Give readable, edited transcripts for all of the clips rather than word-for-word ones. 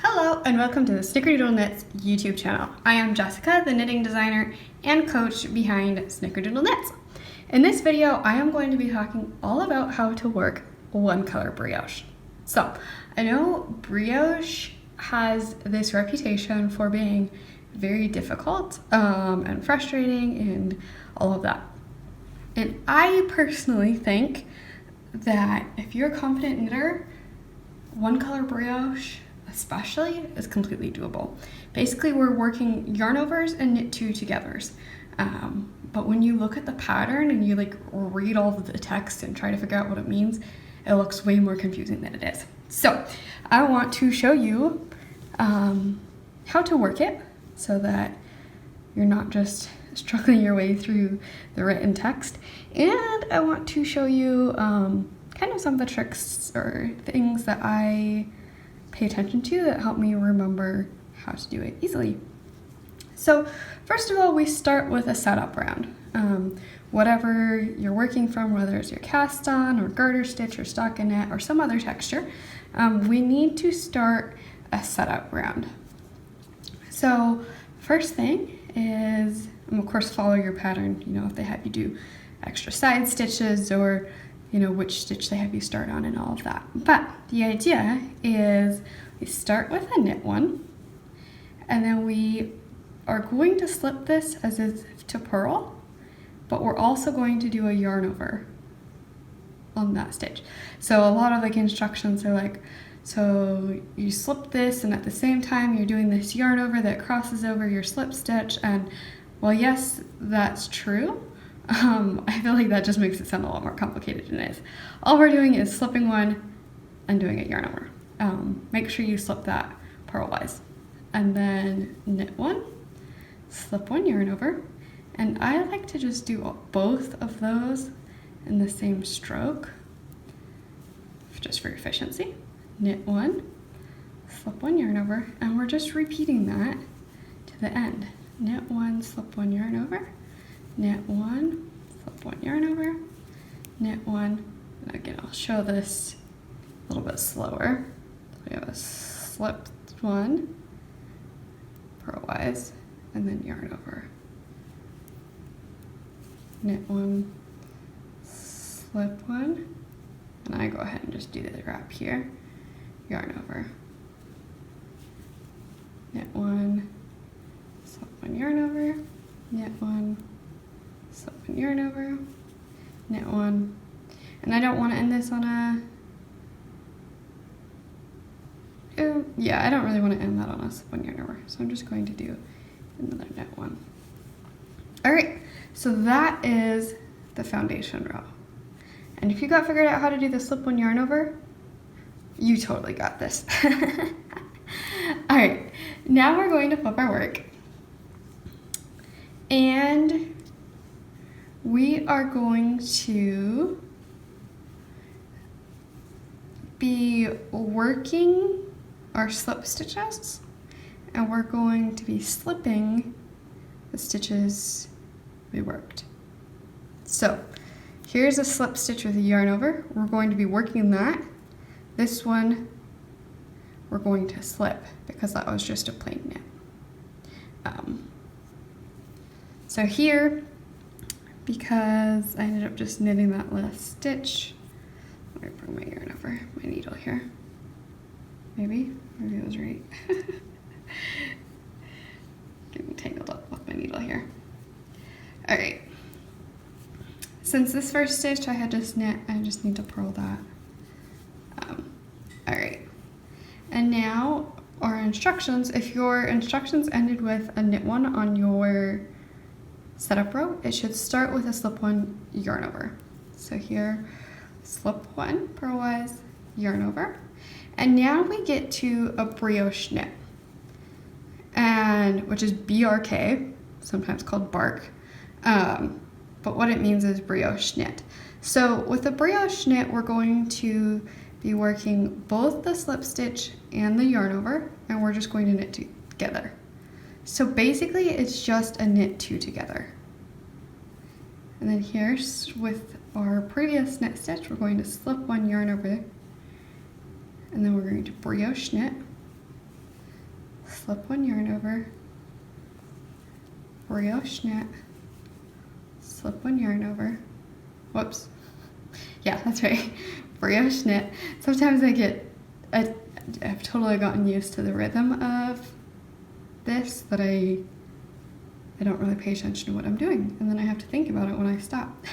Hello and welcome to the Snickerdoodle Knits YouTube channel. I am Jessica, the knitting designer and coach behind Snickerdoodle Knits. In this video, I am going to be talking all about how to work one color brioche. So, I know brioche has this reputation for being very difficult and frustrating and all of that. And I personally think that if you're a confident knitter, one color brioche especially is completely doable. Basically, we're working yarn overs and knit two togethers. But when you look at the pattern and you read all of the text and try to figure out what it means, it looks way more confusing than it is. So I want to show you how to work it so that you're not just struggling your way through the written text. And I want to show you kind of some of the tricks or things that I pay attention to that help me remember how to do it easily. So first of all, we start with a setup round. Whatever you're working from, whether it's your cast on or garter stitch or stockinette or some other texture, we need to start a setup round. So first thing is, of course, follow your pattern. You know, if they have you do extra side stitches or which stitch they have you start on and all of that. But the idea is we start with a knit one, and then we are going to slip this as if to purl, but we're also going to do a yarn over on that stitch. So a lot of instructions are so you slip this and at the same time you're doing this yarn over that crosses over your slip stitch, and well, yes, that's true. I feel like that just makes it sound a lot more complicated than it is. All we're doing is slipping one and doing a yarn over. Make sure you slip that purlwise. And then knit one, slip one yarn over. And I like to just do both of those in the same stroke, just for efficiency. Knit one, slip one yarn over, and we're just repeating that to the end. Knit one, slip one yarn over. Knit one, slip one yarn over, knit one, and again I'll show this a little bit slower. We have a slipped one, purlwise, and then yarn over. Knit one, slip one, and I go ahead and just do the wrap here, yarn over. Knit one, slip one yarn over, knit one, slip one yarn over, knit one, and I don't want to end this on a, I don't really want to end that on a slip one yarn over, so I'm just going to do another knit one. All right, so that is the foundation row. And if you got figured out how to do the slip one yarn over, you totally got this. All right, now we're going to flip our work. And we are going to be working our slip stitches, and we're going to be slipping the stitches we worked. So here's a slip stitch with a yarn over. We're going to be working that. This one we're going to slip because that was just a plain knit. So here, because I ended up just knitting that last stitch, let me bring my yarn over, my needle here. Maybe it was right. Getting tangled up with my needle here. All right. Since this first stitch I had just knit, I just need to purl that. All right. And now our instructions, if your instructions ended with a knit one on your setup row, it should start with a slip one yarn over. So here, slip one purlwise, yarn over, and now we get to a brioche knit, and which is BRK, sometimes called bark, but what it means is brioche knit. So with a brioche knit, we're going to be working both the slip stitch and the yarn over, and we're just going to knit together. So basically it's just a knit two together. And then here's with our previous knit stitch, we're going to slip one yarn over, and then we're going to brioche knit, slip one yarn over, brioche knit, slip one yarn over, whoops, yeah, that's right, brioche knit. Sometimes I've totally gotten used to the rhythm of this that I don't really pay attention to what I'm doing, and then I have to think about it when I stop.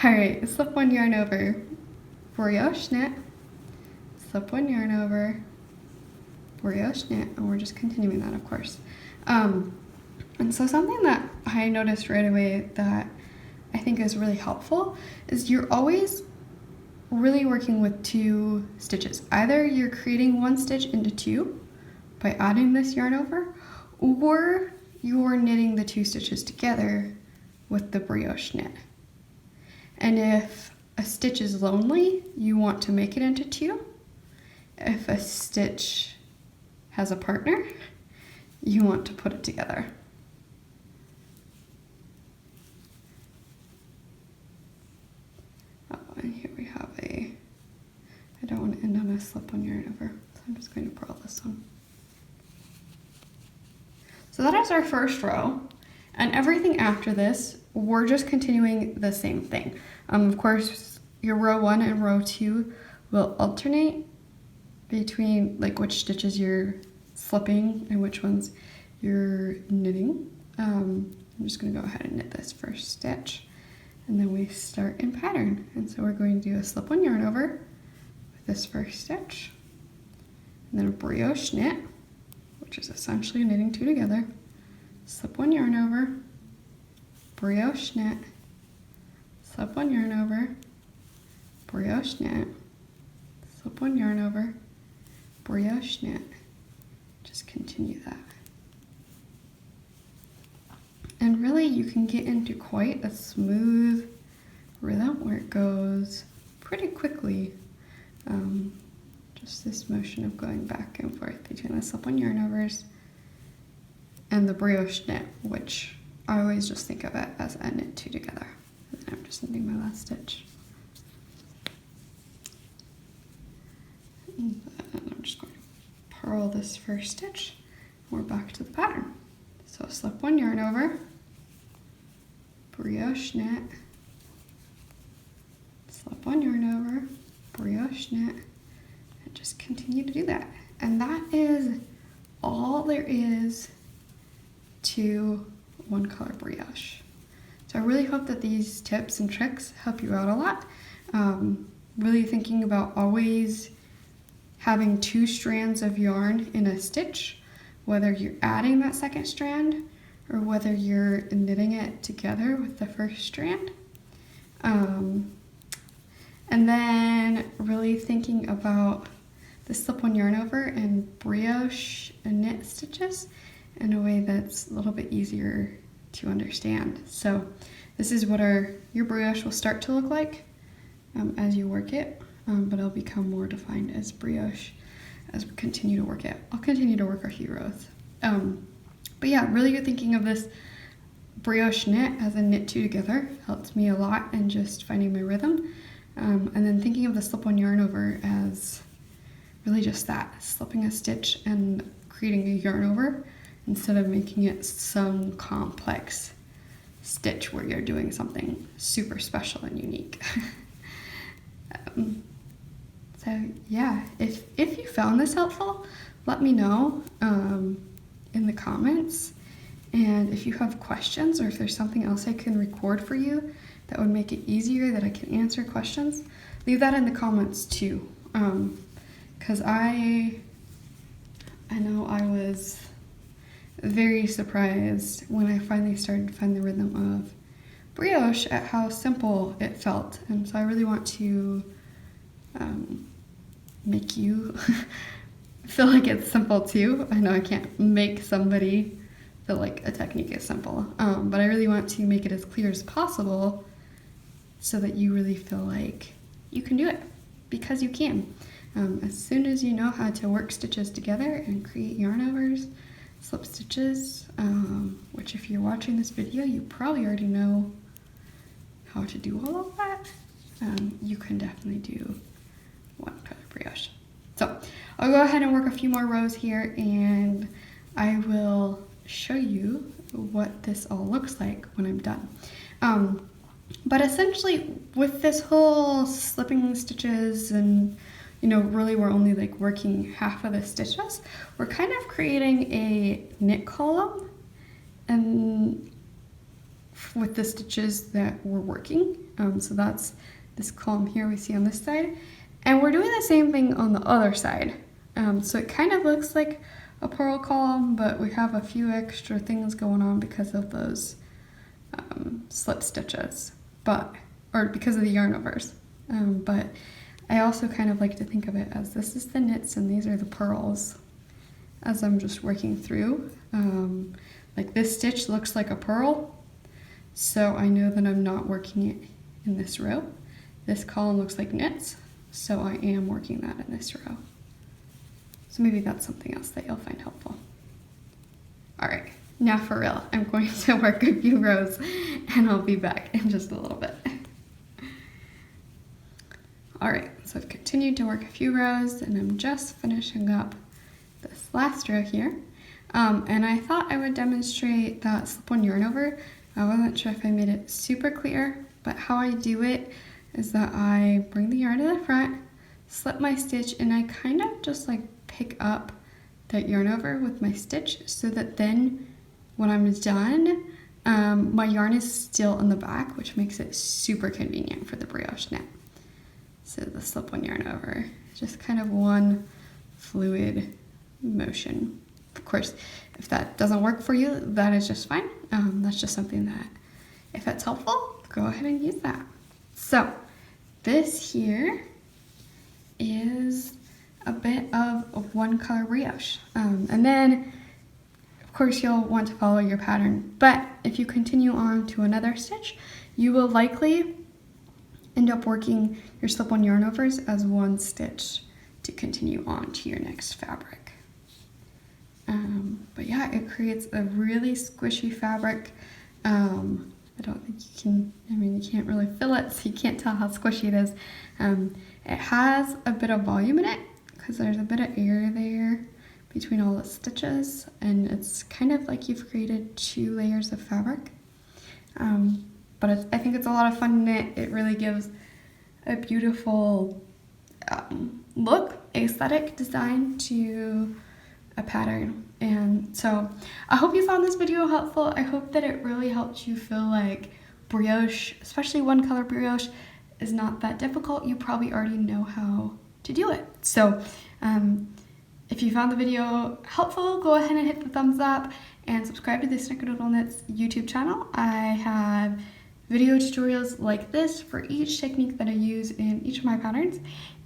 All right, slip one yarn over, brioche knit, slip one yarn over, brioche knit, and we're just continuing that, of course. And so something that I noticed right away that I think is really helpful is you're always really working with 2 stitches. Either you're creating 1 stitch into 2 by adding this yarn over, or you're knitting the 2 stitches together with the brioche knit. And if a stitch is lonely, you want to make it into 2. If a stitch has a partner, you want to put it together. Oh, and here we have I don't want to end on a slip one yarn over, so I'm just going to purl this one. So that is our first row, and everything after this, we're just continuing the same thing. Of course, your row 1 and row 2 will alternate between like which stitches you're slipping and which ones you're knitting. I'm just going to go ahead and knit this first stitch, and then we start in pattern. And so we're going to do a slip one yarn over with this first stitch, and then a brioche knit, which is essentially knitting 2 together, slip one yarn over, brioche knit, slip one yarn over, brioche knit, slip one yarn over, brioche knit. Just continue that. And really you can get into quite a smooth rhythm where it goes pretty quickly. Just this motion of going back and forth between the slip one yarn overs and the brioche knit, which I always just think of it as a knit 2 together. And then I'm just knitting my last stitch. And then I'm just going to purl this first stitch. We're back to the pattern. So slip one yarn over, brioche knit, slip one yarn over, brioche knit, and just continue to do that. And that is all there is to one color brioche. So I really hope that these tips and tricks help you out a lot. Really thinking about always having 2 strands of yarn in a stitch, whether you're adding that second strand or whether you're knitting it together with the first strand. And then really thinking about the slip one yarn over and brioche and knit stitches in a way that's a little bit easier to understand. So this is what your brioche will start to look like as you work it, but it'll become more defined as brioche as we continue to work it. I'll continue to work our few rows. But yeah, really good thinking of this brioche knit as a knit 2 together helps me a lot in just finding my rhythm. And then thinking of the slip one yarn over as really just that, slipping a stitch and creating a yarn over instead of making it some complex stitch where you're doing something super special and unique. So yeah, if you found this helpful, let me know in the comments. And if you have questions or if there's something else I can record for you that would make it easier that I can answer questions, leave that in the comments too. Because I know I was very surprised when I finally started to find the rhythm of brioche at how simple it felt. And so I really want to make you feel like it's simple too. I know I can't make somebody feel like a technique is simple, but I really want to make it as clear as possible so that you really feel like you can do it, because you can. As soon as you know how to work stitches together and create yarn overs, slip stitches, which if you're watching this video, you probably already know how to do all of that, you can definitely do one color brioche. So I'll go ahead and work a few more rows here, and I will show you what this all looks like when I'm done. But essentially with this whole slipping stitches and, you know, really we're only like working half of the stitches, we're kind of creating a knit column and with the stitches that we're working. So that's this column here we see on this side. And we're doing the same thing on the other side. So it kind of looks like a purl column, but we have a few extra things going on because of those slip stitches, or because of the yarn overs. But I also kind of like to think of it as this is the knits and these are the purls as I'm just working through. Like this stitch looks like a purl, so I know that I'm not working it in this row. This column looks like knits, so I am working that in this row. So maybe that's something else that you'll find helpful. All right, now for real, I'm going to work a few rows and I'll be back in just a little bit. All right, so I've continued to work a few rows and I'm just finishing up this last row here. And I thought I would demonstrate that slip-on yarn over. I wasn't sure if I made it super clear, but how I do it is that I bring the yarn to the front, slip my stitch, and I kind of just like pick up that yarn over with my stitch so that then when I'm done, my yarn is still in the back, which makes it super convenient for the brioche knit. So the slip-on yarn over, just kind of one fluid motion. Of course, if that doesn't work for you, that is just fine. That's just something that, if that's helpful, go ahead and use that. So this here is a bit of one color brioche. And then, of course, you'll want to follow your pattern. But if you continue on to another stitch, you will likely end up working your slip-on yarn overs as one stitch to continue on to your next fabric. But yeah, it creates a really squishy fabric. I don't think you can, you can't really feel it, so you can't tell how squishy it is. It has a bit of volume in it because there's a bit of air there between all the stitches, and it's kind of like you've created 2 layers of fabric. But I think it's a lot of fun to knit. It really gives a beautiful look, aesthetic design to a pattern. And so I hope you found this video helpful. I hope that it really helped you feel like brioche, especially one color brioche, is not that difficult. You probably already know how to do it. So if you found the video helpful, go ahead and hit the thumbs up and subscribe to the Snickerdoodle Knits YouTube channel. I have video tutorials like this for each technique that I use in each of my patterns,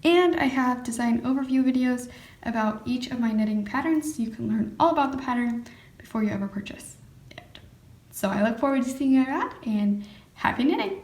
and I have design overview videos about each of my knitting patterns so you can learn all about the pattern before you ever purchase it. So I look forward to seeing you around, and happy knitting!